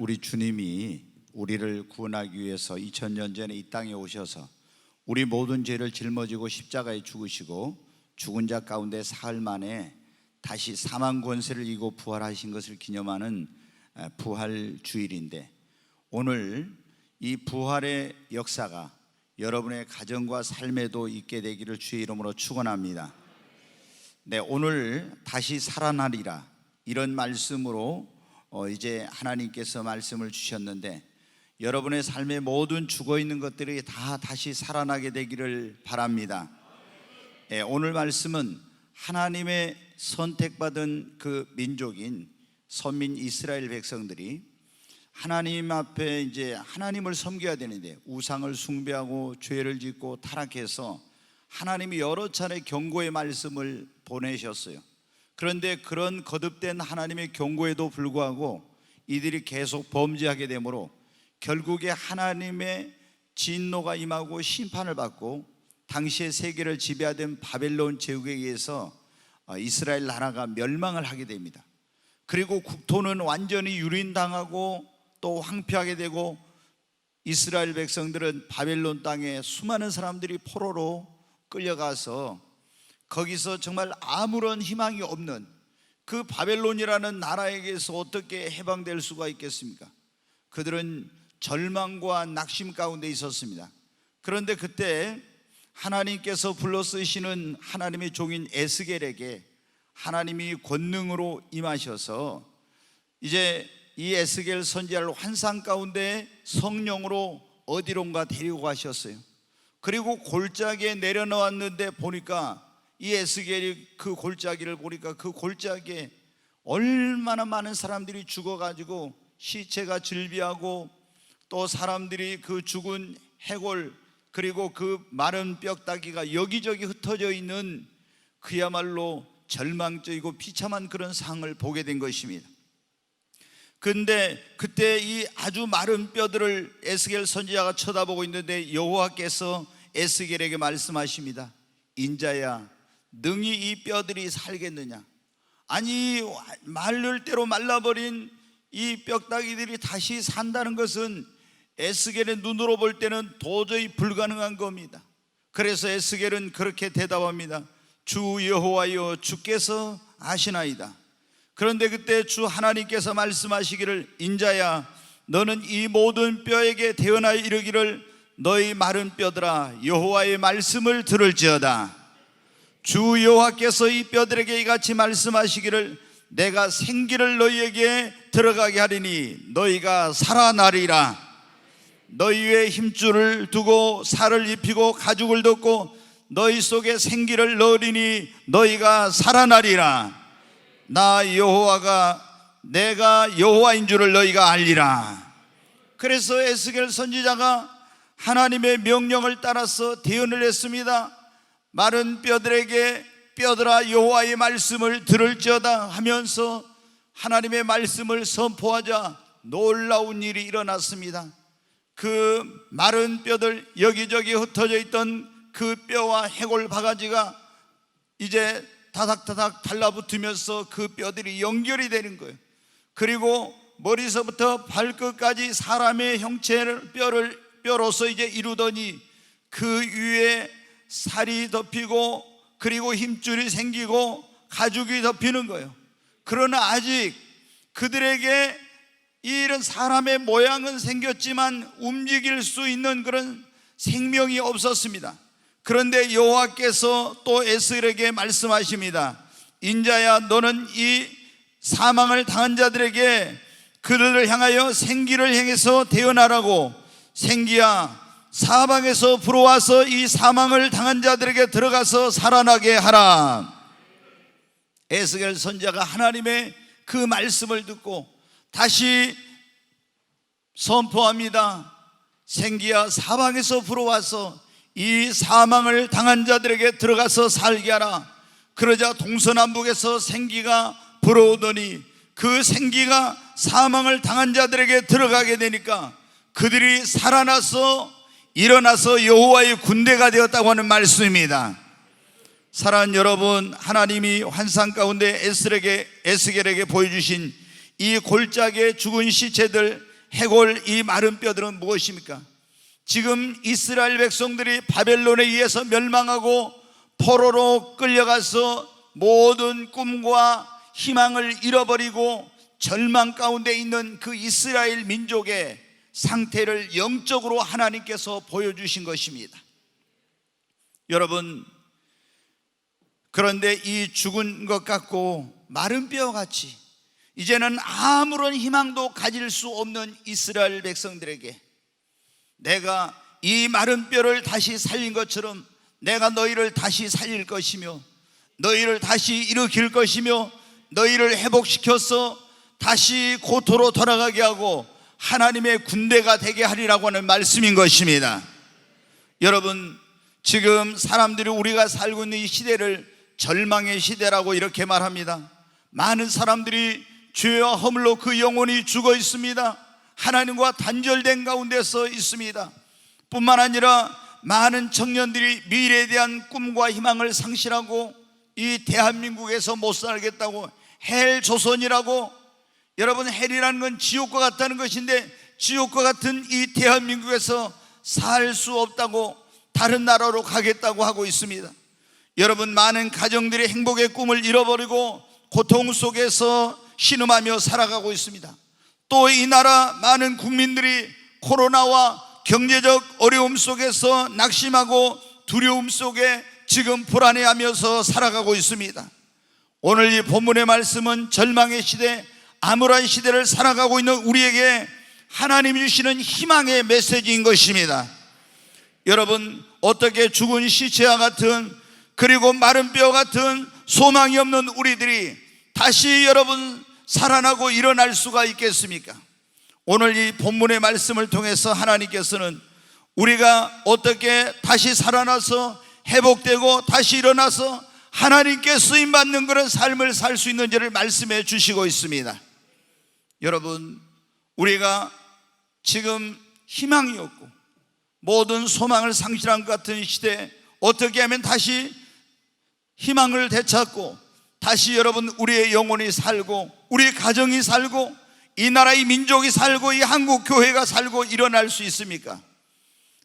우리 주님이 우리를 구원하기 위해서 2000년 전에 이 땅에 오셔서 우리 모든 죄를 짊어지고 십자가에 죽으시고 죽은 자 가운데 사흘 만에 다시 사망 권세를 이기고 부활하신 것을 기념하는 부활 주일인데, 오늘 이 부활의 역사가 여러분의 가정과 삶에도 있게 되기를 주의 이름으로 축원합니다. 네, 오늘 다시 살아나리라, 이런 말씀으로 이제 하나님께서 말씀을 주셨는데, 여러분의 삶의 모든 죽어있는 것들이 다 다시 살아나게 되기를 바랍니다. 네, 오늘 말씀은 하나님의 선택받은 그 민족인 선민 이스라엘 백성들이 하나님 앞에 이제 하나님을 섬겨야 되는데 우상을 숭배하고 죄를 짓고 타락해서 하나님이 여러 차례 경고의 말씀을 보내셨어요. 그런데 그런 거듭된 하나님의 경고에도 불구하고 이들이 계속 범죄하게 되므로 결국에 하나님의 진노가 임하고 심판을 받고 당시의 세계를 지배하던 바벨론 제국에 의해서 이스라엘 나라가 멸망을 하게 됩니다. 그리고 국토는 완전히 유린당하고 또 황폐하게 되고, 이스라엘 백성들은 바벨론 땅에 수많은 사람들이 포로로 끌려가서 거기서 정말 아무런 희망이 없는 그 바벨론이라는 나라에게서 어떻게 해방될 수가 있겠습니까? 그들은 절망과 낙심 가운데 있었습니다. 그런데 그때 하나님께서 불러 쓰시는 하나님의 종인 에스겔에게 하나님이 권능으로 임하셔서 이제 이 에스겔 선지자를 환상 가운데 성령으로 어디론가 데리고 가셨어요. 그리고 골짜기에 내려놓았는데 보니까 이 에스겔이 그 골짜기를 보니까 그 골짜기에 얼마나 많은 사람들이 죽어가지고 시체가 즐비하고 또 사람들이 그 죽은 해골 그리고 그 마른 뼈다귀가 여기저기 흩어져 있는 그야말로 절망적이고 비참한 그런 상을 보게 된 것입니다. 근데 그때 이 아주 마른 뼈들을 에스겔 선지자가 쳐다보고 있는데 여호와께서 에스겔에게 말씀하십니다. 인자야, 능히 이 뼈들이 살겠느냐? 아니, 마를 대로 말라버린 이 뼈다귀들이 다시 산다는 것은 에스겔의 눈으로 볼 때는 도저히 불가능한 겁니다. 그래서 에스겔은 그렇게 대답합니다. 주 여호와여, 주께서 아시나이다. 그런데 그때 주 하나님께서 말씀하시기를, 인자야, 너는 이 모든 뼈에게 대언하여 이르기를, 너희 마른 뼈들아, 여호와의 말씀을 들을지어다. 주 여호와께서 이 뼈들에게 이같이 말씀하시기를, 내가 생기를 너희에게 들어가게 하리니 너희가 살아나리라. 너희 위에 힘줄을 두고 살을 입히고 가죽을 덮고 너희 속에 생기를 넣으리니 너희가 살아나리라. 나 여호와가 내가 여호와인 줄을 너희가 알리라. 그래서 에스겔 선지자가 하나님의 명령을 따라서 대언을 했습니다. 마른 뼈들에게 뼈들아, 여호와의 말씀을 들을지어다 하면서 하나님의 말씀을 선포하자 놀라운 일이 일어났습니다. 그 마른 뼈들, 여기저기 흩어져 있던 그 뼈와 해골 바가지가 이제 다닥다닥 달라붙으면서 그 뼈들이 연결이 되는 거예요. 그리고 머리서부터 발끝까지 사람의 형체를 뼈로서 이제 이루더니 그 위에 살이 덮이고 그리고 힘줄이 생기고 가죽이 덮이는 거예요. 그러나 아직 그들에게 이런 사람의 모양은 생겼지만 움직일 수 있는 그런 생명이 없었습니다. 그런데 여호와께서 또 에스겔에게 말씀하십니다. 인자야, 너는 이 사망을 당한 자들에게 그들을 향하여 생기를 행해서 대언하라고. 생기야, 사방에서 불어와서 이 사망을 당한 자들에게 들어가서 살아나게 하라. 에스겔 선지자가 하나님의 그 말씀을 듣고 다시 선포합니다. 생기야, 사방에서 불어와서 이 사망을 당한 자들에게 들어가서 살게 하라. 그러자 동서남북에서 생기가 불어오더니 그 생기가 사망을 당한 자들에게 들어가게 되니까 그들이 살아나서 일어나서 여호와의 군대가 되었다고 하는 말씀입니다. 사랑하는 여러분, 하나님이 환상 가운데 에스겔에게 보여주신 이 골짜기에 죽은 시체들, 해골 이 마른 뼈들은 무엇입니까? 지금 이스라엘 백성들이 바벨론에 의해서 멸망하고 포로로 끌려가서 모든 꿈과 희망을 잃어버리고 절망 가운데 있는 그 이스라엘 민족의 상태를 영적으로 하나님께서 보여주신 것입니다. 여러분, 그런데 이 죽은 것 같고 마른 뼈같이 이제는 아무런 희망도 가질 수 없는 이스라엘 백성들에게 내가 이 마른 뼈를 다시 살린 것처럼 내가 너희를 다시 살릴 것이며 너희를 다시 일으킬 것이며 너희를 회복시켜서 다시 고토로 돌아가게 하고 하나님의 군대가 되게 하리라고 하는 말씀인 것입니다. 여러분, 지금 사람들이 우리가 살고 있는 이 시대를 절망의 시대라고 이렇게 말합니다. 많은 사람들이 죄와 허물로 그 영혼이 죽어 있습니다. 하나님과 단절된 가운데서 있습니다. 뿐만 아니라 많은 청년들이 미래에 대한 꿈과 희망을 상실하고 이 대한민국에서 못 살겠다고 헬 조선이라고, 여러분, 헬이라는 건 지옥과 같다는 것인데 지옥과 같은 이 대한민국에서 살 수 없다고 다른 나라로 가겠다고 하고 있습니다. 여러분, 많은 가정들이 행복의 꿈을 잃어버리고 고통 속에서 신음하며 살아가고 있습니다. 또 이 나라 많은 국민들이 코로나와 경제적 어려움 속에서 낙심하고 두려움 속에 지금 불안해하면서 살아가고 있습니다. 오늘 이 본문의 말씀은 절망의 시대, 암울한 시대를 살아가고 있는 우리에게 하나님이 주시는 희망의 메시지인 것입니다. 여러분, 어떻게 죽은 시체와 같은 그리고 마른 뼈 같은 소망이 없는 우리들이 다시 여러분 살아나고 일어날 수가 있겠습니까? 오늘 이 본문의 말씀을 통해서 하나님께서는 우리가 어떻게 다시 살아나서 회복되고 다시 일어나서 하나님께 쓰임받는 그런 삶을 살 수 있는지를 말씀해 주시고 있습니다. 여러분, 우리가 지금 희망이 없고 모든 소망을 상실한 것 같은 시대에 어떻게 하면 다시 희망을 되찾고 다시 여러분 우리의 영혼이 살고 우리 가정이 살고 이 나라의 민족이 살고 이 한국 교회가 살고 일어날 수 있습니까?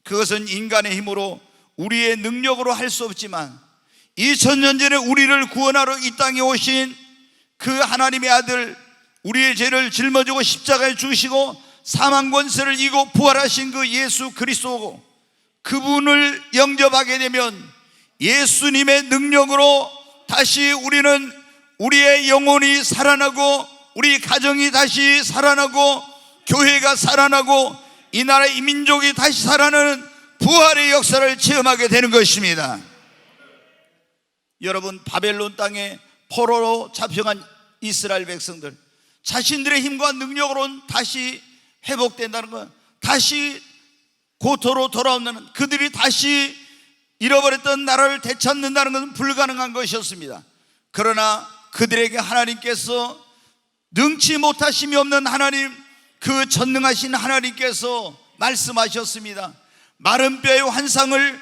그것은 인간의 힘으로 우리의 능력으로 할 수 없지만 2000년 전에 우리를 구원하러 이 땅에 오신 그 하나님의 아들, 우리의 죄를 짊어지고 십자가에 죽으시고 사망 권세를 이기고 부활하신 그 예수 그리스도고, 그분을 영접하게 되면 예수님의 능력으로 다시 우리의 영혼이 살아나고 우리 가정이 다시 살아나고 교회가 살아나고 이 나라의 민족이 다시 살아나는 부활의 역사를 체험하게 되는 것입니다. 여러분, 바벨론 땅에 포로로 잡혀간 이스라엘 백성들, 자신들의 힘과 능력으로는 다시 회복된다는 것, 다시 고토로 돌아온다는, 그들이 다시 잃어버렸던 나라를 되찾는다는 것은 불가능한 것이었습니다. 그러나 그들에게 하나님께서 능치 못하심이 없는 하나님, 그 전능하신 하나님께서 말씀하셨습니다. 마른 뼈의 환상을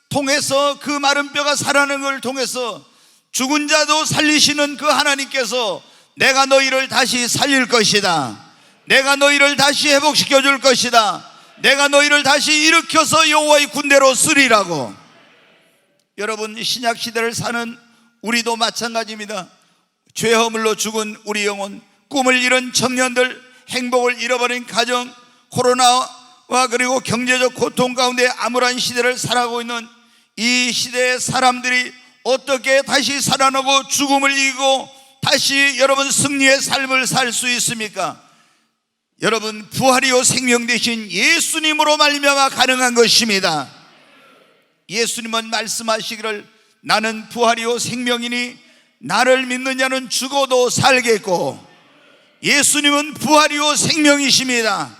통해서 그 마른 뼈가 살아나는 걸 통해서 죽은 자도 살리시는 그 하나님께서 내가 너희를 다시 살릴 것이다, 내가 너희를 다시 회복시켜 줄 것이다, 내가 너희를 다시 일으켜서 여호와의 군대로 쓰리라고. 여러분, 신약 시대를 사는 우리도 마찬가지입니다. 죄 허물로 죽은 우리 영혼, 꿈을 잃은 청년들, 행복을 잃어버린 가정, 코로나와 그리고 경제적 고통 가운데 암울한 시대를 살아가고 있는 이 시대의 사람들이 어떻게 다시 살아나고 죽음을 이기고 다시 여러분 승리의 삶을 살 수 있습니까? 여러분, 부활이요 생명 되신 예수님으로 말미암아 가능한 것입니다. 예수님은 말씀하시기를 나는 부활이요 생명이니 나를 믿는 자는 죽어도 살겠고, 예수님은 부활이요 생명이십니다.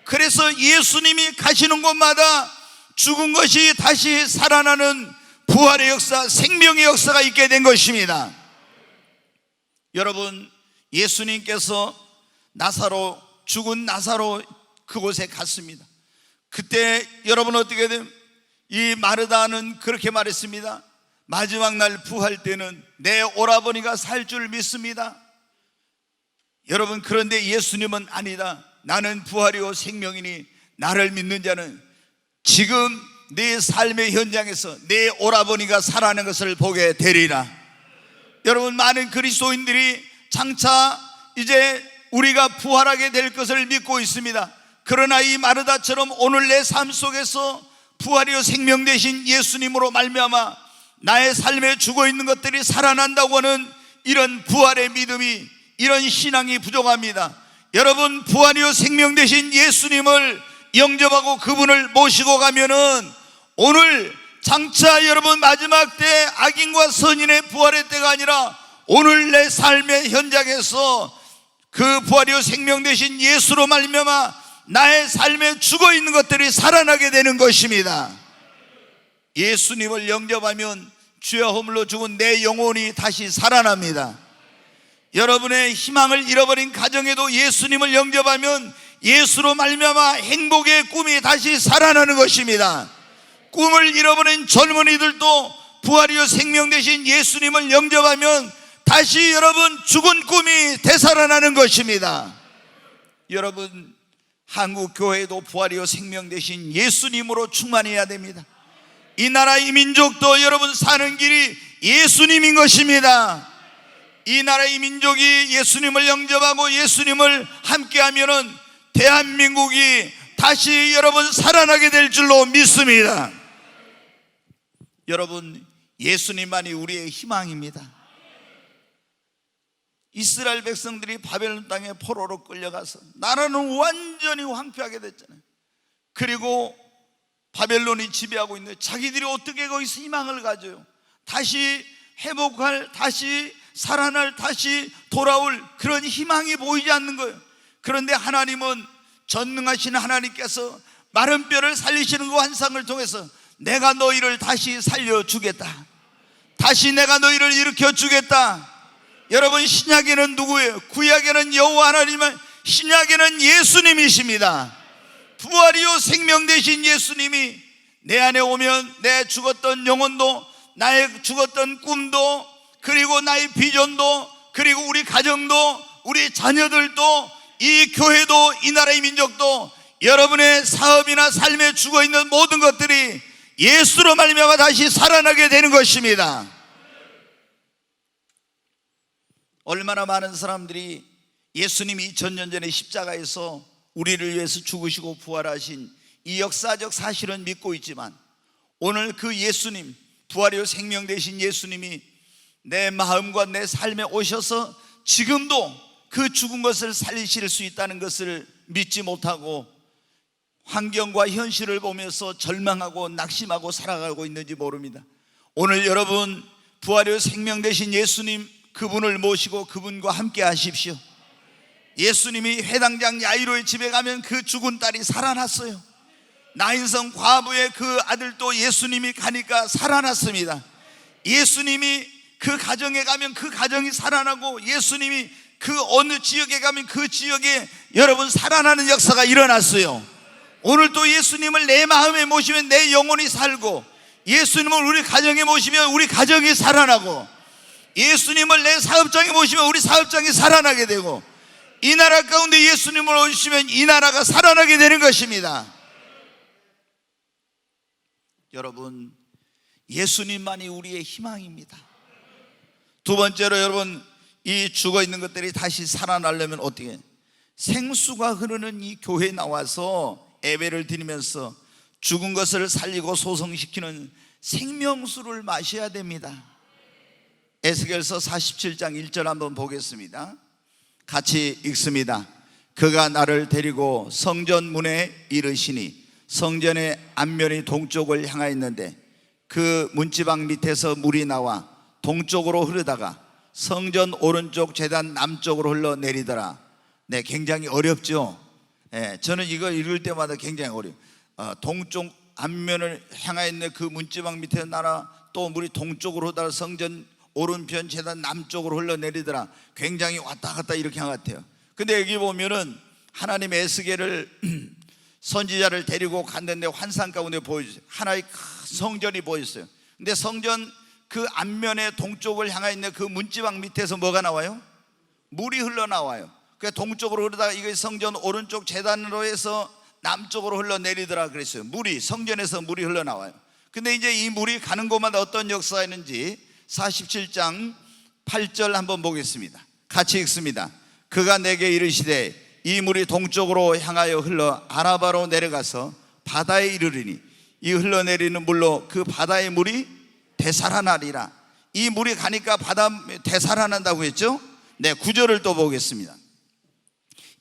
그래서 예수님이 가시는 곳마다 죽은 것이 다시 살아나는 부활의 역사, 생명의 역사가 있게 된 것입니다. 여러분, 예수님께서 죽은 나사로 그곳에 갔습니다. 그때 여러분 어떻게 됨? 이 마르다는 그렇게 말했습니다. 마지막 날 부활 때는 내 오라버니가 살 줄 믿습니다. 여러분, 그런데 예수님은 아니다. 나는 부활이요 생명이니 나를 믿는 자는 지금 내 삶의 현장에서 내 오라버니가 살아나는 것을 보게 되리라. 여러분, 많은 그리스도인들이 장차 이제 우리가 부활하게 될 것을 믿고 있습니다. 그러나 이 마르다처럼 오늘 내 삶 속에서 부활이요 생명 되신 예수님으로 말미암아 나의 삶에 죽어있는 것들이 살아난다고 하는 이런 부활의 믿음이, 이런 신앙이 부족합니다. 여러분, 부활이요 생명 되신 예수님을 영접하고 그분을 모시고 가면은 오늘 장차 여러분 마지막 때 악인과 선인의 부활의 때가 아니라 오늘 내 삶의 현장에서 그 부활이요 생명 되신 예수로 말미암아 나의 삶에 죽어있는 것들이 살아나게 되는 것입니다. 예수님을 영접하면 주의 허물로 죽은 내 영혼이 다시 살아납니다. 여러분의 희망을 잃어버린 가정에도 예수님을 영접하면 예수로 말미암아 행복의 꿈이 다시 살아나는 것입니다. 꿈을 잃어버린 젊은이들도 부활이요 생명 되신 예수님을 영접하면 다시 여러분 죽은 꿈이 되살아나는 것입니다. 여러분, 한국 교회도 부활이요 생명 되신 예수님으로 충만해야 됩니다. 이 나라 이 민족도 여러분 사는 길이 예수님인 것입니다. 이 나라 이 민족이 예수님을 영접하고 예수님을 함께하면은 대한민국이 다시 여러분 살아나게 될 줄로 믿습니다. 여러분, 예수님만이 우리의 희망입니다. 이스라엘 백성들이 바벨론 땅에 포로로 끌려가서 나라는 완전히 황폐하게 됐잖아요. 그리고 바벨론이 지배하고 있는데 자기들이 어떻게 거기서 희망을 가져요? 다시 회복할, 다시 살아날, 다시 돌아올 그런 희망이 보이지 않는 거예요. 그런데 하나님은, 전능하신 하나님께서 마른 뼈를 살리시는 그 환상을 통해서 내가 너희를 다시 살려주겠다, 다시 내가 너희를 일으켜주겠다. 여러분, 신약에는 누구예요? 구약에는 여호와 하나님은, 신약에는 예수님이십니다. 부활이요 생명 되신 예수님이 내 안에 오면 내 죽었던 영혼도, 나의 죽었던 꿈도, 그리고 나의 비전도, 그리고 우리 가정도, 우리 자녀들도, 이 교회도, 이 나라의 민족도, 여러분의 사업이나 삶에 죽어있는 모든 것들이 예수로 말미암아 다시 살아나게 되는 것입니다. 얼마나 많은 사람들이 예수님이 2000년 전에 십자가에서 우리를 위해서 죽으시고 부활하신 이 역사적 사실은 믿고 있지만, 오늘 그 예수님, 부활이요 생명 되신 예수님이 내 마음과 내 삶에 오셔서 지금도 그 죽은 것을 살리실 수 있다는 것을 믿지 못하고 환경과 현실을 보면서 절망하고 낙심하고 살아가고 있는지 모릅니다. 오늘 여러분, 부활이요 생명 되신 예수님, 그분을 모시고 그분과 함께 하십시오. 예수님이 회당장 야이로의 집에 가면 그 죽은 딸이 살아났어요. 나인성 과부의 그 아들도 예수님이 가니까 살아났습니다. 예수님이 그 가정에 가면 그 가정이 살아나고, 예수님이 그 어느 지역에 가면 그 지역에 여러분 살아나는 역사가 일어났어요. 오늘 또 예수님을 내 마음에 모시면 내 영혼이 살고, 예수님을 우리 가정에 모시면 우리 가정이 살아나고, 예수님을 내 사업장에 모시면 우리 사업장이 살아나게 되고, 이 나라 가운데 예수님을 오시면 이 나라가 살아나게 되는 것입니다. 여러분, 예수님만이 우리의 희망입니다. 두 번째로, 여러분, 이 죽어있는 것들이 다시 살아나려면 어떻게? 생수가 흐르는 이 교회에 나와서 예배를 드리면서 죽은 것을 살리고 소성시키는 생명수를 마셔야 됩니다. 에스겔서 47장 1절 한번 보겠습니다. 같이 읽습니다. 그가 나를 데리고 성전 문에 이르시니 성전의 앞면이 동쪽을 향하였는데 그 문지방 밑에서 물이 나와 동쪽으로 흐르다가 성전 오른쪽 제단 남쪽으로 흘러내리더라. 네, 굉장히 어렵죠. 저는 이거 읽을 때마다 굉장히 어려워요. 동쪽 앞면을 향하여 있는 그 문지방 밑에 나라, 또 물이 동쪽으로 흐르다가 성전 오른편 제단 남쪽으로 흘러내리더라. 굉장히 왔다 갔다 이렇게 한 것 같아요. 근데 여기 보면은 하나님 에스겔을 선지자를 데리고 갔는데 환상 가운데 보여주세요. 하나의 큰 성전이 보였어요. 근데 성전 그 앞면에 동쪽을 향해 있는 그 문지방 밑에서 뭐가 나와요? 물이 흘러나와요. 그 동쪽으로 흐르다가 이게 성전 오른쪽 제단으로 해서 남쪽으로 흘러내리더라 그랬어요. 물이, 성전에서 물이 흘러나와요. 근데 이제 이 물이 가는 곳마다 어떤 역사가 있는지 47장 8절 한번 보겠습니다. 같이 읽습니다. 그가 내게 이르시되 이 물이 동쪽으로 향하여 흘러 아라바로 내려가서 바다에 이르리니 이 흘러내리는 물로 그 바다의 물이 되살아나리라. 이 물이 가니까 바다 되살아난다고 했죠? 네, 9절을 또 보겠습니다.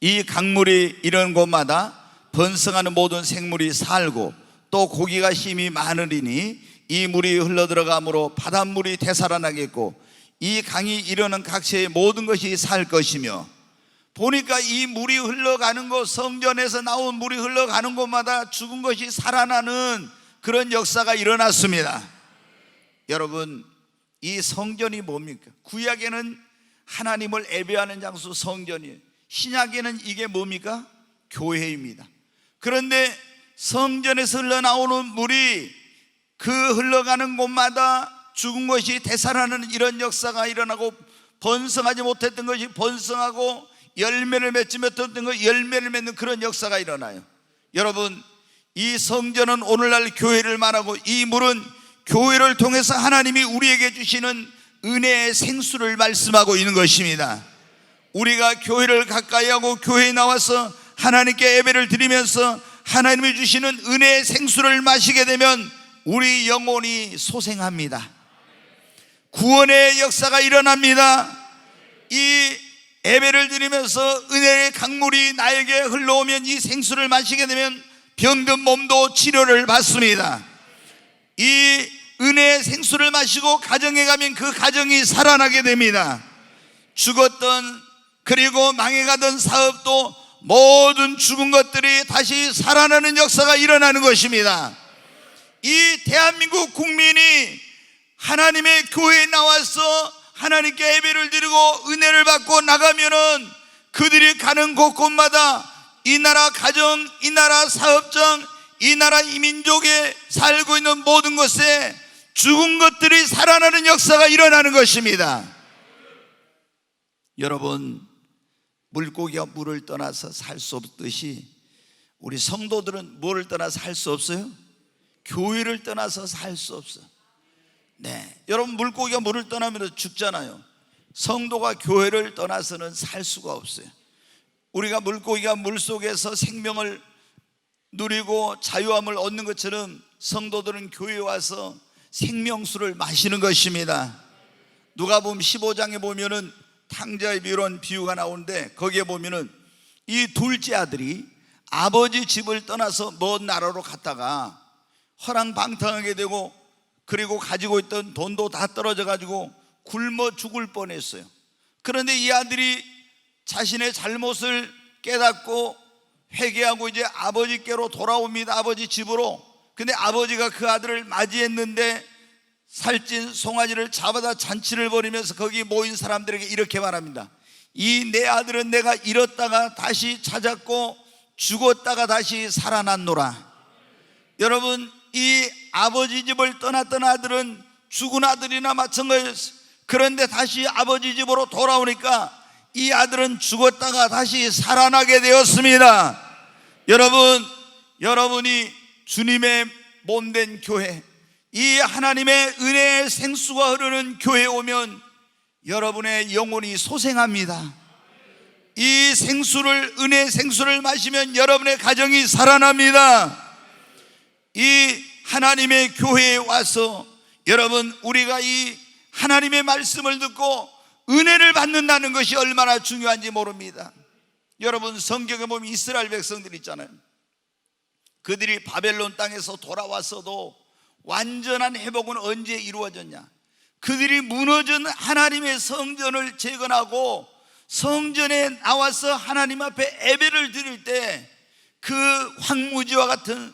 이 강물이 이런 곳마다 번성하는 모든 생물이 살고 또 고기가 힘이 많으리니 이 물이 흘러들어가므로 바닷물이 되살아나겠고 이 강이 이르는 각처의 모든 것이 살 것이며. 보니까 이 물이 흘러가는 곳, 성전에서 나온 물이 흘러가는 곳마다 죽은 것이 살아나는 그런 역사가 일어났습니다. 여러분, 이 성전이 뭡니까? 구약에는 하나님을 예배하는 장소 성전이에요. 신약에는 이게 뭡니까? 교회입니다. 그런데 성전에서 흘러나오는 물이 그 흘러가는 곳마다 죽은 것이 되살아나는 이런 역사가 일어나고, 번성하지 못했던 것이 번성하고 열매를 맺지 못했던 것이 열매를 맺는 그런 역사가 일어나요. 여러분, 이 성전은 오늘날 교회를 말하고 이 물은 교회를 통해서 하나님이 우리에게 주시는 은혜의 생수를 말씀하고 있는 것입니다. 우리가 교회를 가까이 하고 교회에 나와서 하나님께 예배를 드리면서 하나님이 주시는 은혜의 생수를 마시게 되면 우리 영혼이 소생합니다. 구원의 역사가 일어납니다. 이 예배를 드리면서 은혜의 강물이 나에게 흘러오면 이 생수를 마시게 되면 병든 몸도 치료를 받습니다. 이 은혜의 생수를 마시고 가정에 가면 그 가정이 살아나게 됩니다. 죽었던 그리고 망해가던 사업도 모든 죽은 것들이 다시 살아나는 역사가 일어나는 것입니다. 이 대한민국 국민이 하나님의 교회에 나와서 하나님께 예배를 드리고 은혜를 받고 나가면은 그들이 가는 곳곳마다 이 나라 가정, 이 나라 사업장, 이 나라 이 민족에 살고 있는 모든 곳에 죽은 것들이 살아나는 역사가 일어나는 것입니다. 여러분, 물고기가 물을 떠나서 살 수 없듯이 우리 성도들은 뭐를 떠나서 살 수 없어요? 교회를 떠나서 살 수 없어요. 네, 여러분, 물고기가 물을 떠나면 죽잖아요. 성도가 교회를 떠나서는 살 수가 없어요. 우리가 물고기가 물속에서 생명을 누리고 자유함을 얻는 것처럼 성도들은 교회에 와서 생명수를 마시는 것입니다. 누가복음 15장에 보면은 탕자의 이런 비유가 나오는데 거기에 보면은 이 둘째 아들이 아버지 집을 떠나서 먼 나라로 갔다가 허랑방탕하게 되고 그리고 가지고 있던 돈도 다 떨어져 가지고 굶어 죽을 뻔했어요. 그런데 이 아들이 자신의 잘못을 깨닫고 회개하고 이제 아버지께로 돌아옵니다. 아버지 집으로. 근데 아버지가 그 아들을 맞이했는데 살찐 송아지를 잡아다 잔치를 벌이면서 거기 모인 사람들에게 이렇게 말합니다. 이 내 아들은 내가 잃었다가 다시 찾았고 죽었다가 다시 살아났노라. 여러분, 이 아버지 집을 떠났던 아들은 죽은 아들이나 마찬가지였어요. 그런데 다시 아버지 집으로 돌아오니까 이 아들은 죽었다가 다시 살아나게 되었습니다. 여러분, 여러분이 주님의 몸된 교회, 이 하나님의 은혜의 생수가 흐르는 교회에 오면 여러분의 영혼이 소생합니다. 이 생수를, 은혜의 생수를 마시면 여러분의 가정이 살아납니다. 이 하나님의 교회에 와서 여러분, 우리가 이 하나님의 말씀을 듣고 은혜를 받는다는 것이 얼마나 중요한지 모릅니다. 여러분, 성경에 보면 이스라엘 백성들 있잖아요. 그들이 바벨론 땅에서 돌아왔어도 완전한 회복은 언제 이루어졌냐? 그들이 무너진 하나님의 성전을 재건하고 성전에 나와서 하나님 앞에 예배를 드릴 때 그 황무지와 같은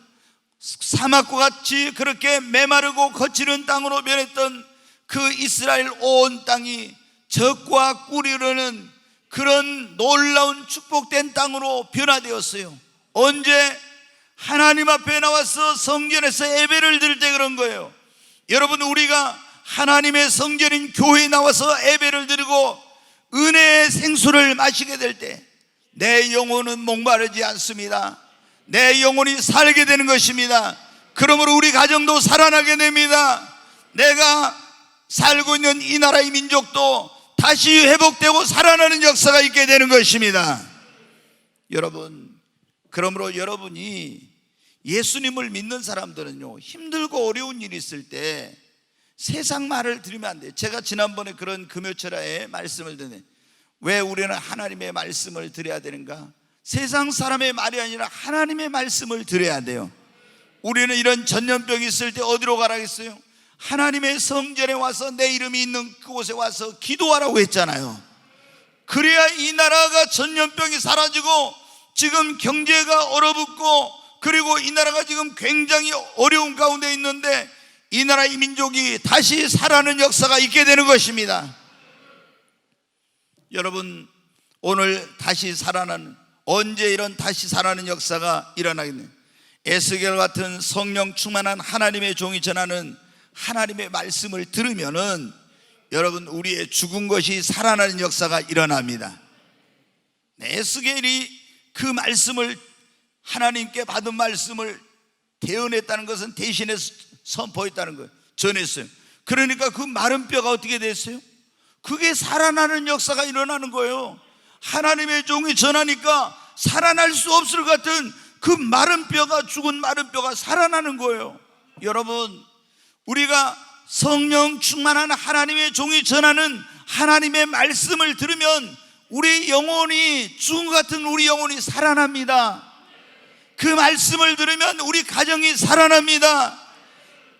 사막과 같이 그렇게 메마르고 거칠은 땅으로 변했던 그 이스라엘 온 땅이 젖과 꿀이 흐르는 그런 놀라운 축복된 땅으로 변화되었어요. 언제? 하나님 앞에 나와서 성전에서 예배를 드릴 때 그런 거예요. 여러분, 우리가 하나님의 성전인 교회에 나와서 예배를 드리고 은혜의 생수를 마시게 될 때, 내 영혼은 목마르지 않습니다. 내 영혼이 살게 되는 것입니다. 그러므로 우리 가정도 살아나게 됩니다. 내가 살고 있는 이 나라의 민족도 다시 회복되고 살아나는 역사가 있게 되는 것입니다. 여러분, 그러므로 여러분이 예수님을 믿는 사람들은요, 힘들고 어려운 일이 있을 때 세상 말을 들으면 안 돼요. 제가 지난번에 그런 금요철야에 말씀을 듣네. 왜 우리는 하나님의 말씀을 드려야 되는가? 세상 사람의 말이 아니라 하나님의 말씀을 드려야 돼요. 우리는 이런 전염병이 있을 때 어디로 가라겠어요? 하나님의 성전에 와서 내 이름이 있는 그곳에 와서 기도하라고 했잖아요. 그래야 이 나라가 전염병이 사라지고, 지금 경제가 얼어붙고, 그리고 이 나라가 지금 굉장히 어려운 가운데 있는데 이 나라의 민족이 다시 살아나는 역사가 있게 되는 것입니다. 여러분, 오늘 다시 살아나는, 언제 이런 다시 살아나는 역사가 일어나겠네요. 에스겔 같은 성령 충만한 하나님의 종이 전하는 하나님의 말씀을 들으면은 여러분, 우리의 죽은 것이 살아나는 역사가 일어납니다. 에스겔이 그 말씀을, 하나님께 받은 말씀을 대언했다는 것은 대신해서 선포했다는 거예요. 전했어요. 그러니까 그 마른 뼈가 어떻게 됐어요? 그게 살아나는 역사가 일어나는 거예요. 하나님의 종이 전하니까 살아날 수 없을 것 같은 그 마른 뼈가, 죽은 마른 뼈가 살아나는 거예요. 여러분, 우리가 성령 충만한 하나님의 종이 전하는 하나님의 말씀을 들으면 우리 영혼이, 죽은 것 같은 우리 영혼이 살아납니다. 그 말씀을 들으면 우리 가정이 살아납니다.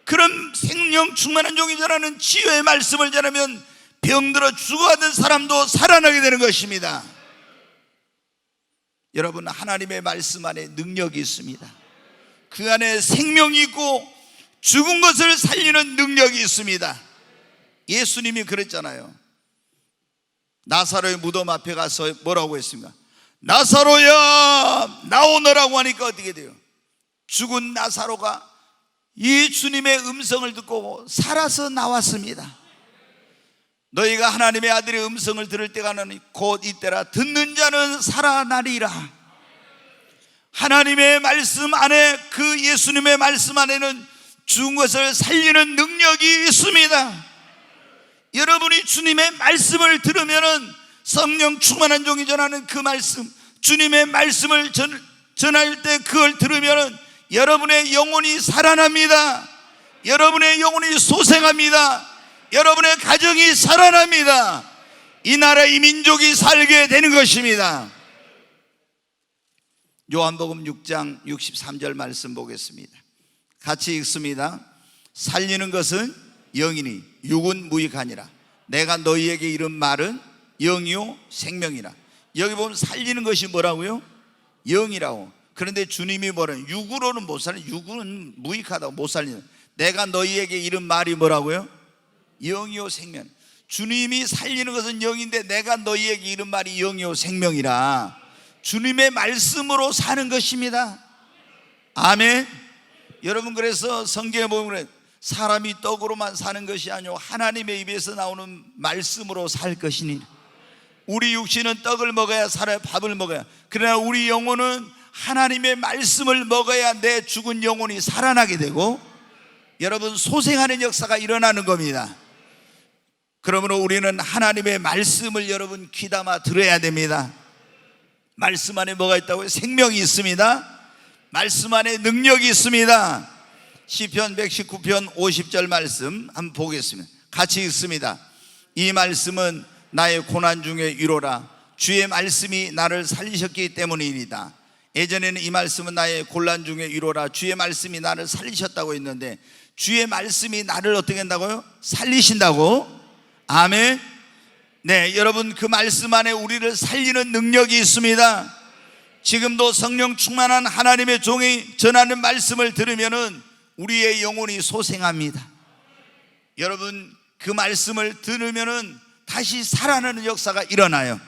그런 생명 충만한 종이 전하는 치유의 말씀을 전하면 병들어 죽어가던 사람도 살아나게 되는 것입니다. 여러분, 하나님의 말씀 안에 능력이 있습니다. 그 안에 생명이 있고 죽은 것을 살리는 능력이 있습니다. 예수님이 그랬잖아요. 나사로의 무덤 앞에 가서 뭐라고 했습니까? 나사로야 나오너라고 하니까 어떻게 돼요? 죽은 나사로가 이 주님의 음성을 듣고 살아서 나왔습니다. 너희가 하나님의 아들의 음성을 들을 때가 곧 이때라. 듣는 자는 살아나리라. 하나님의 말씀 안에, 그 예수님의 말씀 안에는 죽은 것을 살리는 능력이 있습니다. 여러분이 주님의 말씀을 들으면은, 성령 충만한 종이 전하는 그 말씀, 주님의 말씀을 전할 때 그걸 들으면은 여러분의 영혼이 살아납니다. 여러분의 영혼이 소생합니다. 여러분의 가정이 살아납니다. 이 나라, 이 민족이 살게 되는 것입니다. 요한복음 6장 63절 말씀 보겠습니다. 같이 읽습니다. 살리는 것은 영이니 육은 무익하니라. 내가 너희에게 이른 말은 영이요 생명이라. 여기 보면 살리는 것이 뭐라고요? 영이라고. 그런데 주님이 뭐라요? 육으로는 못 살리는, 육은 무익하다고 못 살리는. 내가 너희에게 이른 말이 뭐라고요? 영이요 생명. 주님이 살리는 것은 영인데 내가 너희에게 이른 말이 영이요 생명이라. 주님의 말씀으로 사는 것입니다. 아멘. 여러분, 그래서 성경에 보면 사람이 떡으로만 사는 것이 아니오 하나님의 입에서 나오는 말씀으로 살 것이니. 우리 육신은 떡을 먹어야 살아요. 밥을 먹어야. 그러나 우리 영혼은 하나님의 말씀을 먹어야 내 죽은 영혼이 살아나게 되고 여러분, 소생하는 역사가 일어나는 겁니다. 그러므로 우리는 하나님의 말씀을 여러분 귀담아 들어야 됩니다. 말씀 안에 뭐가 있다고요? 생명이 있습니다. 말씀 안에 능력이 있습니다. 시편 119편 50절 말씀 한번 보겠습니다. 같이 읽습니다. 이 말씀은 나의 고난 중에 위로라. 주의 말씀이 나를 살리셨기 때문이니이다. 예전에는 이 말씀은 나의 곤란 중에 위로라. 주의 말씀이 나를 살리셨다고 했는데 주의 말씀이 나를 어떻게 한다고요? 살리신다고. 아멘. 네, 여러분, 그 말씀 안에 우리를 살리는 능력이 있습니다. 지금도 성령 충만한 하나님의 종이 전하는 말씀을 들으면은 우리의 영혼이 소생합니다. 여러분, 그 말씀을 들으면은 다시 살아나는 역사가 일어나요.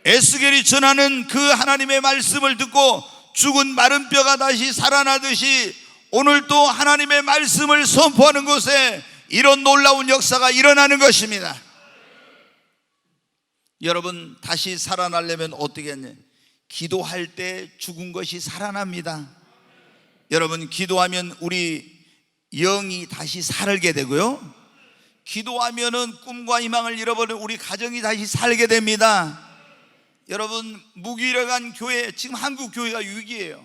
에스겔이 전하는 그 하나님의 말씀을 듣고 죽은 마른 뼈가 다시 살아나듯이 오늘도 하나님의 말씀을 선포하는 곳에 이런 놀라운 역사가 일어나는 것입니다. 여러분, 다시 살아나려면 어떻게 했냐? 기도할 때 죽은 것이 살아납니다. 여러분, 기도하면 우리 영이 다시 살게 되고요, 기도하면은 꿈과 희망을 잃어버린 우리 가정이 다시 살게 됩니다. 여러분, 무기력한 교회, 지금 한국 교회가 위기예요.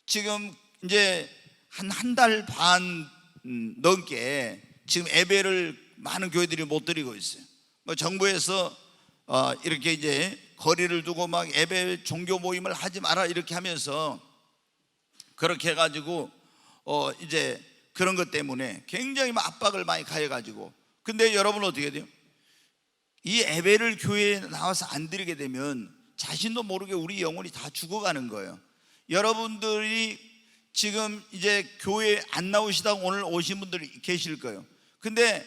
지금 이제 한 달 반 넘게 지금 예배를 많은 교회들이 못 드리고 있어요. 뭐 정부에서 이렇게 이제 거리를 두고 막 예배 종교 모임을 하지 마라 이렇게 하면서 그렇게 해가지고 이제 그런 것 때문에 굉장히 압박을 많이 가해가지고, 근데 여러분 어떻게 돼요? 이 예배를 교회에 나와서 안 드리게 되면 자신도 모르게 우리 영혼이 다 죽어가는 거예요. 여러분들이 지금 이제 교회에 안 나오시다가 오늘 오신 분들이 계실 거예요. 근데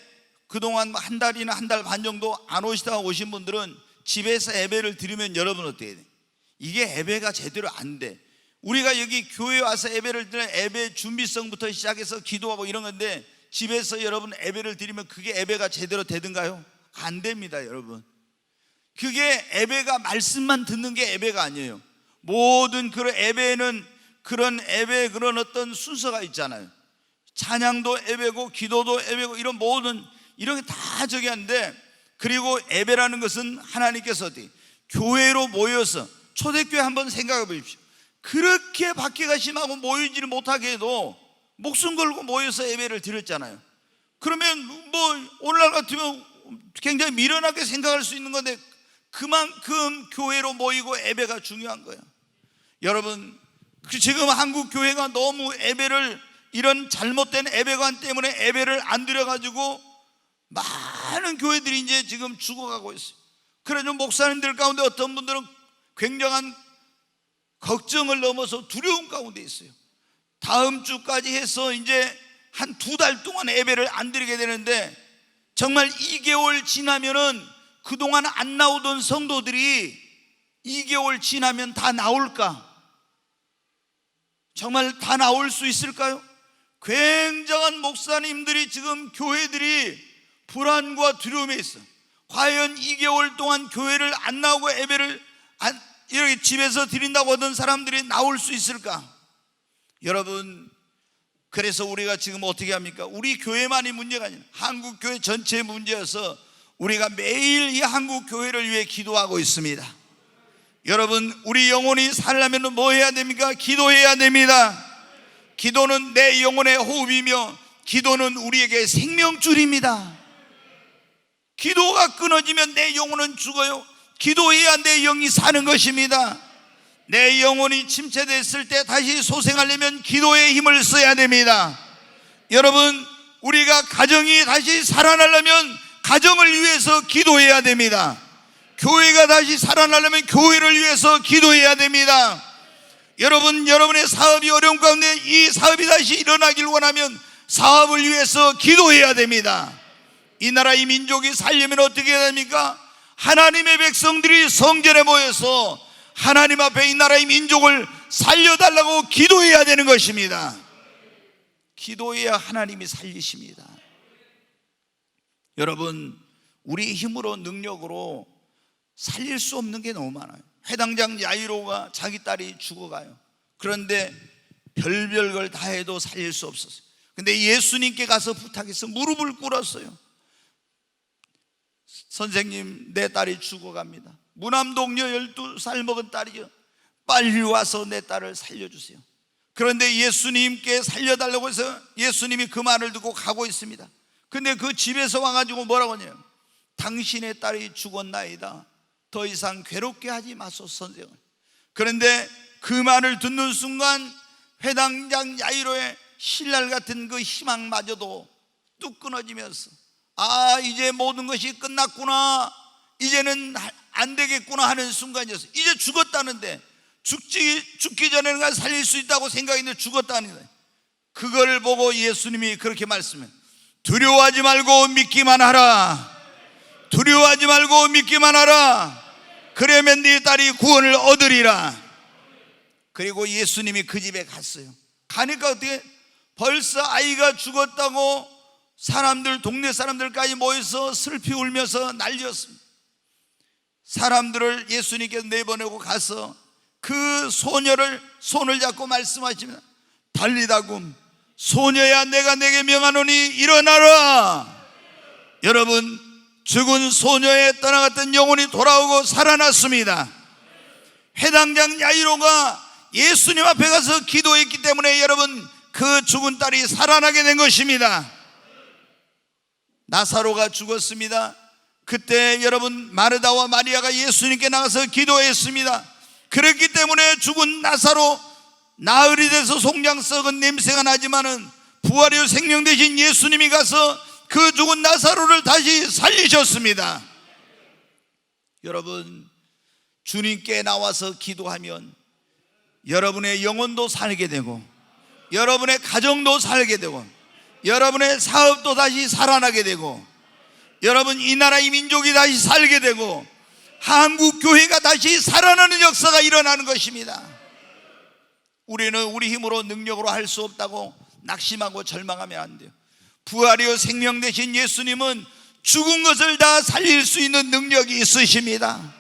그동안 한 달이나 한 달 반 정도 안 오시다가 오신 분들은 집에서 예배를 드리면 여러분 어떻게 돼? 이게 예배가 제대로 안 돼. 우리가 여기 교회에 와서 예배를 드리면 예배 준비성부터 시작해서 기도하고 이런 건데, 집에서 여러분 예배를 드리면 그게 예배가 제대로 되든가요? 안 됩니다. 여러분, 그게 예배가 말씀만 듣는 게 예배가 아니에요. 모든 그런 예배는 그런 예배의 그런 어떤 순서가 있잖아요. 찬양도 예배고 기도도 예배고 이런 모든 이런 게 다 저기 하는데, 그리고 예배라는 것은 하나님께서 어디 교회로 모여서, 초대교회 한번 생각해 보십시오. 그렇게 밖에가 심하고 모이지를 못하게 해도 목숨 걸고 모여서 예배를 드렸잖아요. 그러면 뭐 오늘날 같으면 굉장히 미련하게 생각할 수 있는 건데, 그만큼 교회로 모이고 예배가 중요한 거예요. 여러분, 지금 한국 교회가 너무 예배를, 이런 잘못된 예배관 때문에 예배를 안 드려가지고 많은 교회들이 이제 지금 죽어가고 있어요. 그래서 목사님들 가운데 어떤 분들은 굉장한 걱정을 넘어서 두려움 가운데 있어요. 다음 주까지 해서 이제 한 2달 동안 예배를 안 드리게 되는데, 정말 2개월 지나면은 그동안 안 나오던 성도들이 2개월 지나면 다 나올까? 정말 다 나올 수 있을까요? 굉장한 목사님들이 지금 교회들이 불안과 두려움에 있어. 과연 2개월 동안 교회를 안 나오고 예배를 이렇게 집에서 드린다고 하던 사람들이 나올 수 있을까? 여러분, 그래서 우리가 지금 어떻게 합니까? 우리 교회만이 문제가 아니라 한국 교회 전체의 문제여서 우리가 매일 이 한국 교회를 위해 기도하고 있습니다. 여러분, 우리 영혼이 살려면 뭐 해야 됩니까? 기도해야 됩니다. 기도는 내 영혼의 호흡이며 기도는 우리에게 생명줄입니다. 기도가 끊어지면 내 영혼은 죽어요. 기도해야 내 영이 사는 것입니다. 내 영혼이 침체됐을 때 다시 소생하려면 기도의 힘을 써야 됩니다. 여러분, 우리가 가정이 다시 살아나려면 가정을 위해서 기도해야 됩니다. 교회가 다시 살아나려면 교회를 위해서 기도해야 됩니다. 여러분, 여러분의 사업이 어려운 가운데 이 사업이 다시 일어나길 원하면 사업을 위해서 기도해야 됩니다. 이 나라 이 민족이 살려면 어떻게 해야 됩니까? 하나님의 백성들이 성전에 모여서 하나님 앞에 이 나라 이 민족을 살려달라고 기도해야 되는 것입니다. 기도해야 하나님이 살리십니다. 여러분, 우리 힘으로 능력으로 살릴 수 없는 게 너무 많아요. 회당장 야이로가 자기 딸이 죽어가요. 그런데 별별 걸 다 해도 살릴 수 없었어요. 근데 예수님께 가서 부탁해서 무릎을 꿇었어요. 선생님, 내 딸이 죽어갑니다. 무남동녀 12살 먹은 딸이요, 빨리 와서 내 딸을 살려주세요. 그런데 예수님께 살려달라고 해서 예수님이 그 말을 듣고 가고 있습니다. 근데 그 집에서 와가지고 뭐라고 하냐면, 당신의 딸이 죽었나이다. 더 이상 괴롭게 하지 마소서 선생을. 그런데 그 말을 듣는 순간 회당장 야이로의 신랄 같은 그 희망마저도 뚝 끊어지면서, 아, 이제 모든 것이 끝났구나, 이제는 안 되겠구나 하는 순간이었어요. 이제 죽었다는데, 죽기 전에는 살릴 수 있다고 생각했는데 죽었다는데, 그걸 보고 예수님이 그렇게 말씀해요. 두려워하지 말고 믿기만 하라. 두려워하지 말고 믿기만 하라. 그러면 네 딸이 구원을 얻으리라. 그리고 예수님이 그 집에 갔어요. 가니까 어떻게, 벌써 아이가 죽었다고 사람들, 동네 사람들까지 모여서 슬피 울면서 난리였습니다. 사람들을 예수님께 내보내고 가서 그 소녀를 손을 잡고 말씀하십니다. 달리다굼 소녀야 내가 내게 명하노니 일어나라. 여러분, 죽은 소녀에 떠나갔던 영혼이 돌아오고 살아났습니다. 회당장 야이로가 예수님 앞에 가서 기도했기 때문에 여러분, 그 죽은 딸이 살아나게 된 것입니다. 나사로가 죽었습니다. 그때 여러분, 마르다와 마리아가 예수님께 나가서 기도했습니다. 그렇기 때문에 죽은 나사로 나흘이 돼서 송장 썩은 냄새가 나지만은 부활이요 생명 되신 예수님이 가서 그 죽은 나사로를 다시 살리셨습니다. 여러분, 주님께 나와서 기도하면 여러분의 영혼도 살게 되고, 여러분의 가정도 살게 되고, 여러분의 사업도 다시 살아나게 되고, 여러분 이 나라 이 민족이 다시 살게 되고, 한국 교회가 다시 살아나는 역사가 일어나는 것입니다. 우리는 우리 힘으로 능력으로 할 수 없다고 낙심하고 절망하면 안 돼요. 부활이요 생명 되신 예수님은 죽은 것을 다 살릴 수 있는 능력이 있으십니다.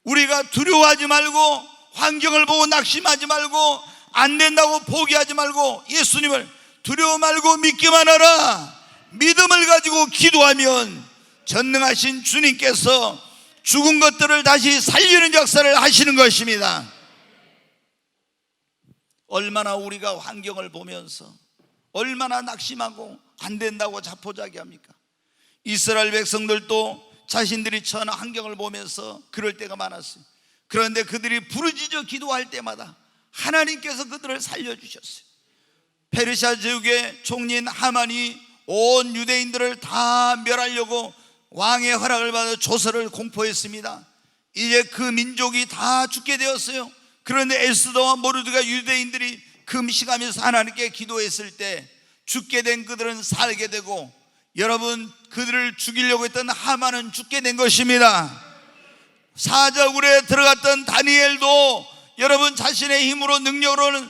우리가 두려워하지 말고, 환경을 보고 낙심하지 말고, 안 된다고 포기하지 말고, 예수님을 두려워 말고 믿기만 하라. 믿음을 가지고 기도하면 전능하신 주님께서 죽은 것들을 다시 살리는 역사를 하시는 것입니다. 얼마나 우리가 환경을 보면서 얼마나 낙심하고 안 된다고 자포자기합니까? 이스라엘 백성들도 자신들이 처한 환경을 보면서 그럴 때가 많았어요. 그런데 그들이 부르짖어 기도할 때마다 하나님께서 그들을 살려주셨어요. 페르시아 제국의 총리인 하만이 온 유대인들을 다 멸하려고 왕의 허락을 받아 조서를 공포했습니다. 이제 그 민족이 다 죽게 되었어요. 그런데 에스더와 모르드가 유대인들이 금식하면서 하나님께 기도했을 때 죽게 된 그들은 살게 되고, 여러분 그들을 죽이려고 했던 하만은 죽게 된 것입니다. 사자굴에 들어갔던 다니엘도 여러분 자신의 힘으로 능력으로는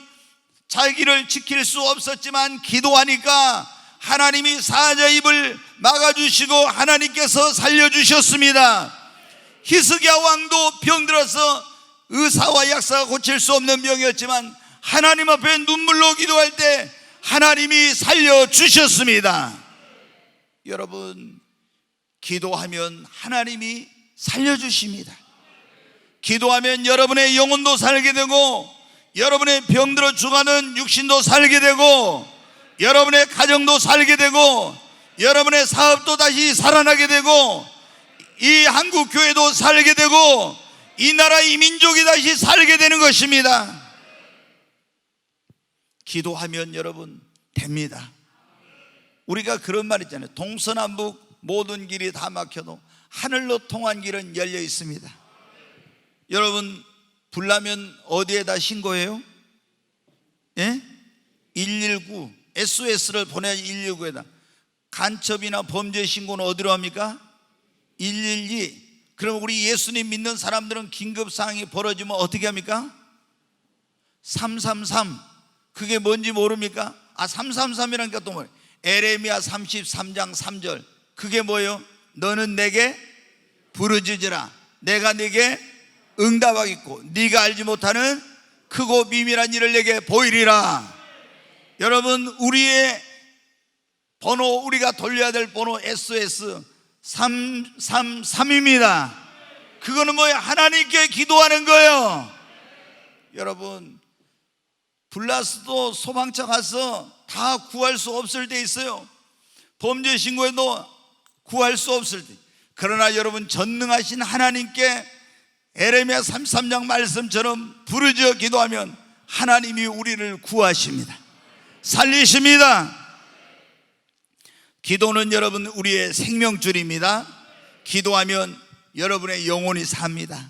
자기를 지킬 수 없었지만 기도하니까 하나님이 사자 입을 막아주시고 하나님께서 살려주셨습니다. 히스기야 왕도 병들어서 의사와 약사가 고칠 수 없는 병이었지만 하나님 앞에 눈물로 기도할 때 하나님이 살려주셨습니다. 여러분, 기도하면 하나님이 살려주십니다. 기도하면 여러분의 영혼도 살게 되고, 여러분의 병들어 죽어가는 육신도 살게 되고, 여러분의 가정도 살게 되고, 여러분의 사업도 다시 살아나게 되고, 이 한국 교회도 살게 되고, 이 나라 이 민족이 다시 살게 되는 것입니다. 기도하면 여러분 됩니다. 우리가 그런 말 있잖아요. 동서남북 모든 길이 다 막혀도 하늘로 통한 길은 열려 있습니다. 여러분 불나면 어디에다 신고해요? 예? 119 SOS를 보내야지. 119에다 간첩이나 범죄 신고는 어디로 합니까? 112. 그럼 우리 예수님 믿는 사람들은 긴급 상황이 벌어지면 어떻게 합니까? 333. 그게 뭔지 모릅니까? 333이라니까 또 뭐예요? 에레미야 33장 3절. 그게 뭐예요? 너는 내게 부르짖으라. 내가 네게 응답하겠고 네가 알지 못하는 크고 비밀한 일을 내게 보이리라. 여러분 우리의 번호, 우리가 돌려야 될 번호 SOS 333입니다. 그거는 뭐예요? 하나님께 기도하는 거예요. 여러분 불났어도 소방차 가서 다 구할 수 없을 때 있어요. 범죄 신고해도 구할 수 없을 때. 그러나 여러분 전능하신 하나님께 에레미야 33장 말씀처럼 부르짖어 기도하면 하나님이 우리를 구하십니다. 살리십니다. 기도는 여러분 우리의 생명줄입니다. 기도하면 여러분의 영혼이 삽니다.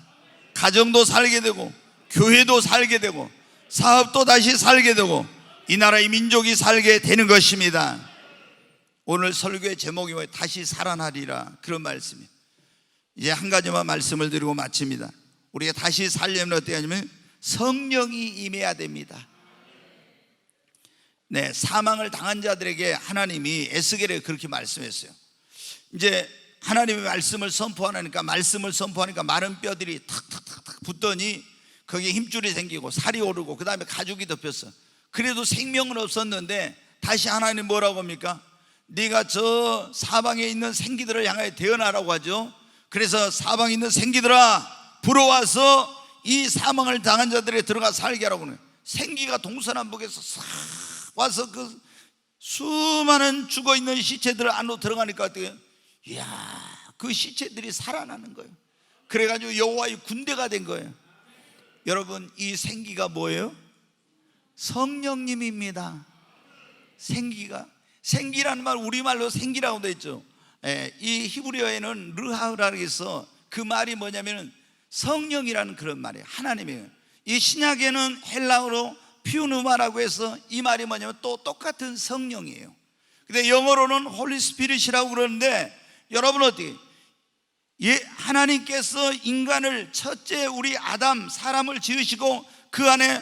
가정도 살게 되고, 교회도 살게 되고, 사업도 다시 살게 되고, 이 나라의 민족이 살게 되는 것입니다. 오늘 설교의 제목이 뭐예요? 다시 살아나리라. 그런 말씀이에요. 이제 한 가지만 말씀을 드리고 마칩니다. 우리가 다시 살려면 어떻게 하냐면 성령이 임해야 됩니다. 네, 사망을 당한 자들에게 하나님이 에스겔에 그렇게 말씀했어요. 이제 하나님의 말씀을 선포하니까 마른 뼈들이 탁탁탁탁 붙더니 거기에 힘줄이 생기고 살이 오르고 그 다음에 가죽이 덮였어. 그래도 생명은 없었는데 다시 하나님 뭐라고 합니까? 네가 저 사방에 있는 생기들을 향하여 대언하라고 하죠. 그래서 사방에 있는 생기들아 불어와서 이 사망을 당한 자들에 들어가 살게 하라고 하는 거예요. 생기가 동서남북에서 싹 와서 그 수많은 죽어있는 시체들 안으로 들어가니까 어떻게, 이야, 그 시체들이 살아나는 거예요. 그래가지고 여호와의 군대가 된 거예요. 여러분, 이 생기가 뭐예요? 성령님입니다. 생기라는 말 우리말로 생기라고 되어 있죠. 이 히브리어에는 르하라고 해서 그 말이 뭐냐면 성령이라는 그런 말이에요. 하나님이에요. 이 신약에는 헬라어로 퓨누마라고 해서 이 말이 뭐냐면 또 똑같은 성령이에요. 근데 영어로는 홀리 스피릿이라고 그러는데, 여러분 어떻게, 하나님께서 인간을 첫째 우리 아담 사람을 지으시고 그 안에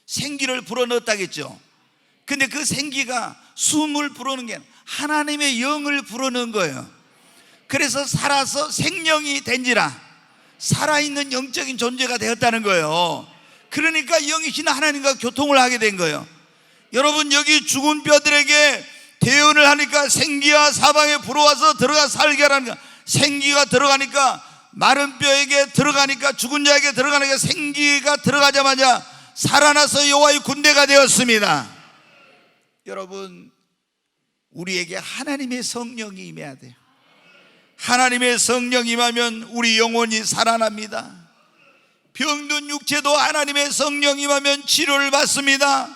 생기를 불어넣었다겠죠. 근데 그 생기가 숨을 불어넣는 게 아니라 하나님의 영을 불어넣은 거예요. 그래서 살아서 생명이 된지라 살아있는 영적인 존재가 되었다는 거예요. 그러니까 영이신 하나님과 교통을 하게 된 거예요. 여러분, 여기 죽은 뼈들에게 대언을 하니까 생기와 사방에 불어와서 들어가 살게 하라는 거야. 생기가 들어가니까, 마른 뼈에게 들어가니까, 죽은 자에게 들어가니까 생기가 들어가자마자 살아나서 여호와의 군대가 되었습니다. 여러분, 우리에게 하나님의 성령이 임해야 돼요. 하나님의 성령이 임하면 우리 영혼이 살아납니다. 병든 육체도 하나님의 성령이 임하면 치료를 받습니다.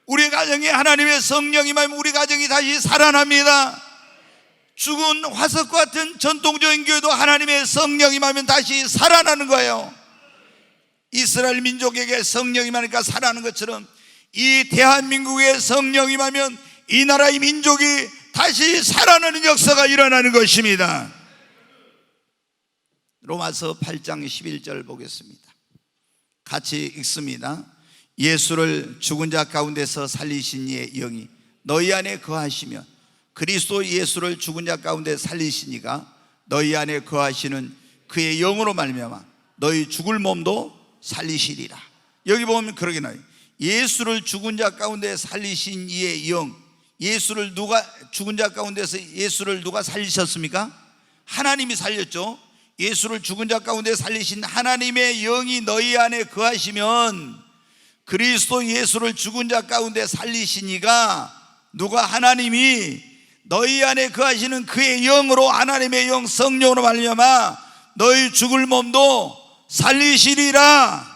우리 가정에 하나님의 성령이 임하면 우리 가정이 다시 살아납니다. 죽은 화석과 같은 전통적인 교회도 하나님의 성령이 임하면 다시 살아나는 거예요. 이스라엘 민족에게 성령이 임하니까 살아나는 것처럼 이 대한민국의 성령이 임하면 이 나라의 민족이 다시 살아나는 역사가 일어나는 것입니다. 로마서 8장 11절 보겠습니다. 같이 읽습니다. 예수를 죽은 자 가운데서 살리신 이의 영이 너희 안에 거하시면 그리스도 예수를 죽은 자 가운데 살리신 이가 너희 안에 거하시는 그의 영으로 말미암아 너희 죽을 몸도 살리시리라. 여기 보면 그러게 나와요. 예수를 죽은 자 가운데 살리신 이의 영. 예수를 죽은 자 가운데서 예수를 누가 살리셨습니까? 하나님이 살렸죠. 예수를 죽은 자 가운데 살리신 하나님의 영이 너희 안에 거하시면 그리스도 예수를 죽은 자 가운데 살리신 이가 누가? 하나님이 너희 안에 거하시는 그의 영으로, 하나님의 영 성령으로 말미암아 너희 죽을 몸도 살리시리라.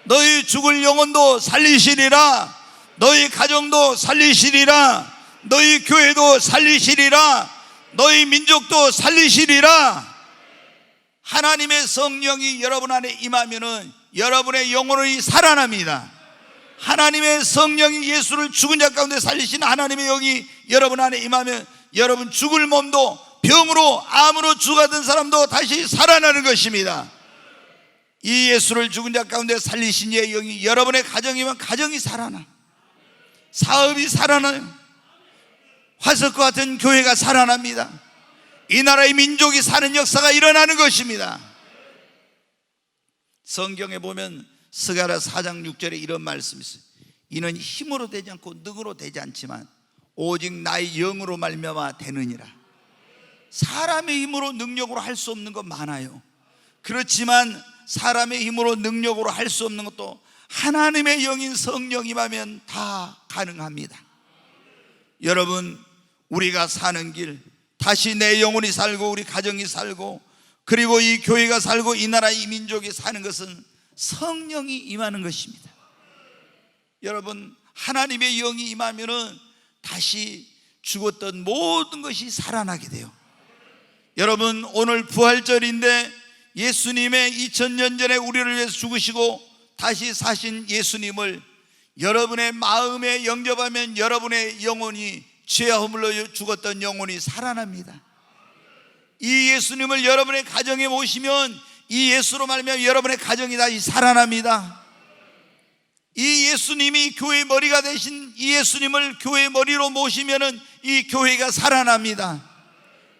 너희 죽을 영혼도 살리시리라. 너희 가정도 살리시리라. 너희 교회도 살리시리라. 너희 민족도 살리시리라. 하나님의 성령이 여러분 안에 임하면은 여러분의 영혼이 살아납니다. 하나님의 성령이 예수를 죽은 자 가운데 살리신 하나님의 영이 여러분 안에 임하면 여러분 죽을 몸도, 병으로 암으로 죽어가던 사람도 다시 살아나는 것입니다. 이 예수를 죽은 자 가운데 살리신 이의 영이 여러분의 가정이면 가정이 살아나, 사업이 살아나요. 화석과 같은 교회가 살아납니다. 이 나라의 민족이 사는 역사가 일어나는 것입니다. 성경에 보면 스가랴 4장 6절에 이런 말씀이 있어요. 이는 힘으로 되지 않고 능으로 되지 않지만 오직 나의 영으로 말미암아 되느니라. 사람의 힘으로 능력으로 할 수 없는 것 많아요. 그렇지만 사람의 힘으로 능력으로 할 수 없는 것도 하나님의 영인 성령이 임하면 다 가능합니다. 여러분, 우리가 사는 길, 다시 내 영혼이 살고 우리 가정이 살고 그리고 이 교회가 살고 이 나라 이 민족이 사는 것은 성령이 임하는 것입니다. 여러분, 하나님의 영이 임하면은 다시 죽었던 모든 것이 살아나게 돼요. 여러분, 오늘 부활절인데 예수님의 2000년 전에 우리를 위해서 죽으시고 다시 사신 예수님을 여러분의 마음에 영접하면 여러분의 영혼이 죄와 허물로 죽었던 영혼이 살아납니다. 이 예수님을 여러분의 가정에 모시면 이 예수로 말미암아 여러분의 가정이 다시 살아납니다. 이 예수님이 교회의 머리가 되신 이 예수님을 교회의 머리로 모시면은 이 교회가 살아납니다.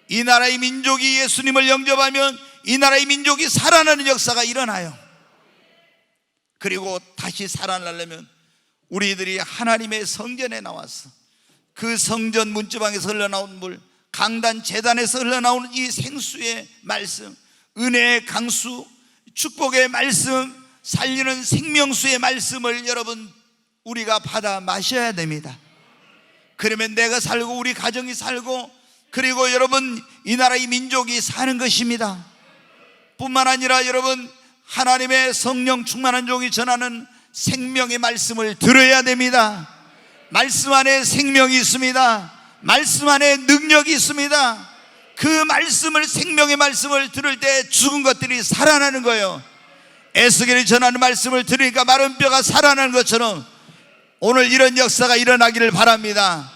이 나라의 민족이 예수님을 영접하면 이 나라의 민족이 살아나는 역사가 일어나요. 그리고 다시 살아나려면 우리들이 하나님의 성전에 나와서 그 성전 문지방에서 흘러나온 물, 강단 제단에서 흘러나오는 이 생수의 말씀, 은혜의 강수, 축복의 말씀, 살리는 생명수의 말씀을 여러분 우리가 받아 마셔야 됩니다. 그러면 내가 살고 우리 가정이 살고 그리고 여러분 이 나라의 민족이 사는 것입니다. 뿐만 아니라 여러분 하나님의 성령 충만한 종이 전하는 생명의 말씀을 들어야 됩니다. 말씀 안에 생명이 있습니다. 말씀 안에 능력이 있습니다. 그 말씀을, 생명의 말씀을 들을 때 죽은 것들이 살아나는 거예요. 에스겔이 전하는 말씀을 들으니까 마른 뼈가 살아나는 것처럼 오늘 이런 역사가 일어나기를 바랍니다.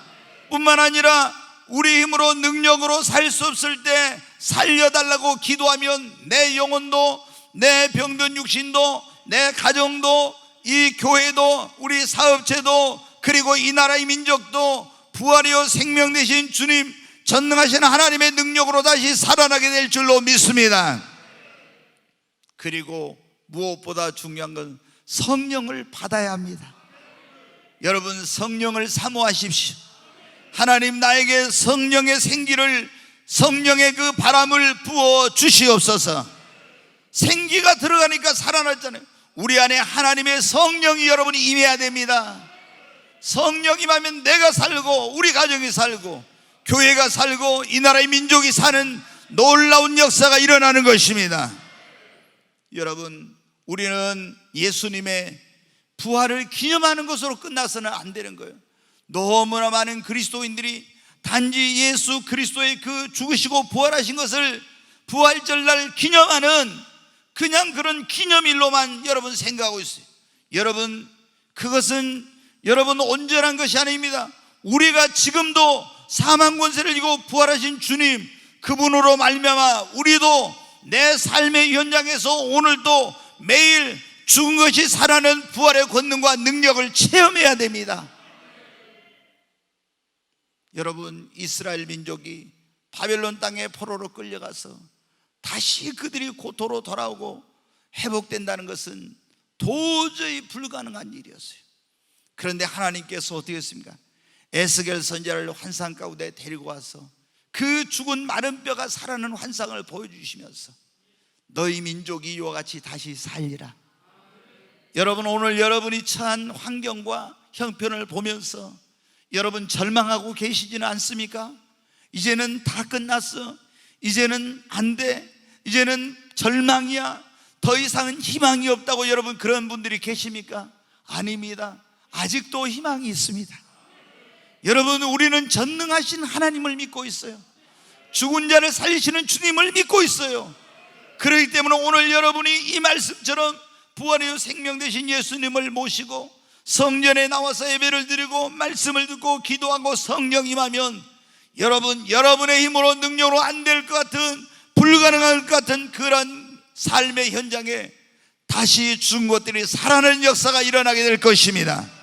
뿐만 아니라 우리 힘으로 능력으로 살 수 없을 때 살려달라고 기도하면 내 영혼도, 내 병든 육신도, 내 가정도, 이 교회도, 우리 사업체도, 그리고 이 나라의 민족도 부활이요 생명 되신 주님, 전능하신 하나님의 능력으로 다시 살아나게 될 줄로 믿습니다. 그리고 무엇보다 중요한 건 성령을 받아야 합니다. 여러분 성령을 사모하십시오. 하나님 나에게 성령의 생기를, 성령의 그 바람을 부어 주시옵소서. 생기가 들어가니까 살아났잖아요. 우리 안에 하나님의 성령이 여러분이 임해야 됩니다. 성령이 임하면 내가 살고 우리 가정이 살고 교회가 살고 이 나라의 민족이 사는 놀라운 역사가 일어나는 것입니다. 여러분 우리는 예수님의 부활을 기념하는 것으로 끝나서는 안 되는 거예요. 너무나 많은 그리스도인들이 단지 예수 그리스도의 그 죽으시고 부활하신 것을 부활절날 기념하는 그냥 그런 기념일로만 여러분 생각하고 있어요. 여러분 그것은 여러분 온전한 것이 아닙니다. 우리가 지금도 사망 권세를 이기고 부활하신 주님 그분으로 말미암아 우리도 내 삶의 현장에서 오늘도 매일 죽은 것이 살아나는 부활의 권능과 능력을 체험해야 됩니다. 여러분 이스라엘 민족이 바벨론 땅에 포로로 끌려가서 다시 그들이 고토로 돌아오고 회복된다는 것은 도저히 불가능한 일이었어요. 그런데 하나님께서 어떻게 했습니까? 에스겔 선지자를 환상 가운데 데리고 와서 그 죽은 마른 뼈가 살아나는 환상을 보여주시면서 너희 민족이 이와 같이 다시 살리라. 여러분 오늘 여러분이 처한 환경과 형편을 보면서 여러분 절망하고 계시지는 않습니까? 이제는 다 끝났어, 이제는 안 돼, 이제는 절망이야, 더 이상은 희망이 없다고 여러분 그런 분들이 계십니까? 아닙니다. 아직도 희망이 있습니다. 여러분 우리는 전능하신 하나님을 믿고 있어요. 죽은 자를 살리시는 주님을 믿고 있어요. 그렇기 때문에 오늘 여러분이 이 말씀처럼 부활의 생명 되신 예수님을 모시고 성전에 나와서 예배를 드리고 말씀을 듣고 기도하고 성령 임하면 여러분 여러분의 힘으로 능력으로 안 될 것 같은 불가능할 것 같은 그런 삶의 현장에 다시 죽은 것들이 살아나는 역사가 일어나게 될 것입니다.